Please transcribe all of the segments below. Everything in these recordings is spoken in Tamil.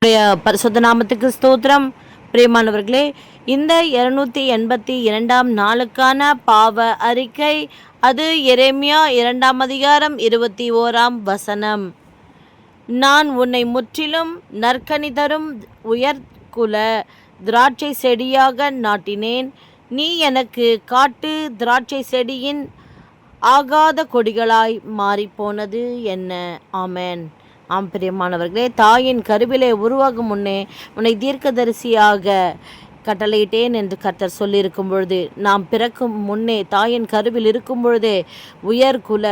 பரிசுத்த நாமத்துக்கு ஸ்தோத்திரம். பிரியமானவர்களே, இந்த 282ஆம் நாளுக்கான பாவ அறிக்கை, அது எரேமியா 2ஆம் அதிகாரம் 21ஆம் வசனம். நான் உன்னை முற்றிலும் நற்கனி தரும் உயர்குல திராட்சை செடியாக நாட்டினேன். நீ எனக்கு காட்டு திராட்சை செடியின் ஆகாத கொடிகளாய் மாறிப்போனது என்ன? ஆமென். ஆம் பிரியமானவர்களே, தாயின் கருவிலே உருவாகும் முன்னே உன்னை தீர்க்கதரிசியாக கட்டளையிட்டேன் என்று கர்த்தர் சொல்லியிருக்கும் பொழுது, நாம் பிறக்கும் முன்னே தாயின் கருவில் இருக்கும் பொழுதே உயர்குல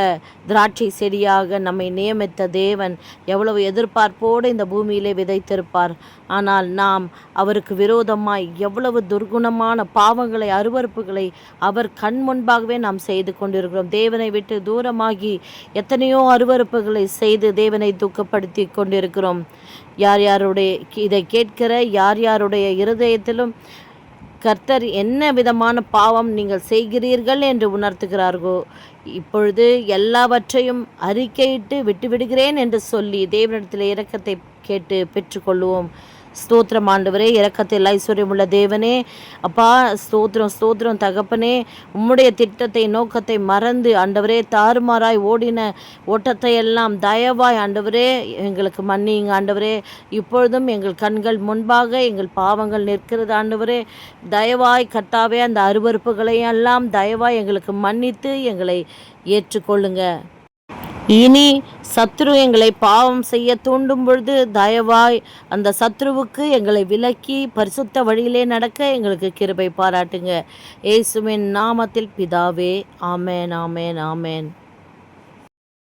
திராட்சை செடியாக நம்மை நியமித்த தேவன் எவ்வளவு எதிர்பார்ப்போடு இந்த பூமியிலே விதைத்திருப்பார். ஆனால் நாம் அவருக்கு விரோதமாய் எவ்வளவு துர்குணமான பாவங்களை, அருவருப்புகளை அவர் கண் முன்பாகவே நாம் செய்து கொண்டிருக்கிறோம். தேவனை விட்டு தூரமாகி எத்தனையோ அருவருப்புகளை செய்து தேவனை துக்கப்படுத்தி கொண்டிருக்கிறோம். யார் யாருடைய இதை கேட்கிற யார் யாருடைய இருதயத்திலும் கர்த்தர் என்ன விதமான பாவம் நீங்கள் செய்கிறீர்கள் என்று உணர்த்துகிறார்களோ, இப்பொழுது எல்லாவற்றையும் அறிக்கையிட்டு விட்டுவிடுகிறேன் என்று சொல்லி தேவனிடத்தில் இரக்கத்தை கேட்டு பெற்றுக்கொள்வோம். ஸ்தோத்திரம் ஆண்டவரே, இரக்கத்தில் ஐஸ்வர்யம் உள்ள தேவனே, அப்பா ஸ்தோத்திரம் ஸ்தோத்திரம் தகப்பனே. உம்முடைய திட்டத்தை நோக்கத்தை மறந்து ஆண்டவரே தாறுமாறாய் ஓடின ஓட்டத்தை எல்லாம் தயவாய் ஆண்டவரே எங்களுக்கு மன்னியுங்க ஆண்டவரே. இப்பொழுதும் எங்கள் கண்கள் முன்பாக எங்கள் பாவங்கள் நிற்கிறது ஆண்டவரே. தயவாய் கர்த்தாவே அந்த அருவருப்புகளை எல்லாம் தயவாய் எங்களுக்கு மன்னித்து எங்களை ஏற்றுக்கொள்ளுங்க. இனி சத்ரு எங்களை பாவம் செய்ய தூண்டும் பொழுது தயவாய் அந்த சத்ருவுக்கு எங்களை விலக்கி பரிசுத்த வழியிலே நடக்க எங்களுக்கு கிருபை பாராட்டுங்க. இயேசுவின் நாமத்தில் பிதாவே, ஆமேன் ஆமேன் ஆமேன்.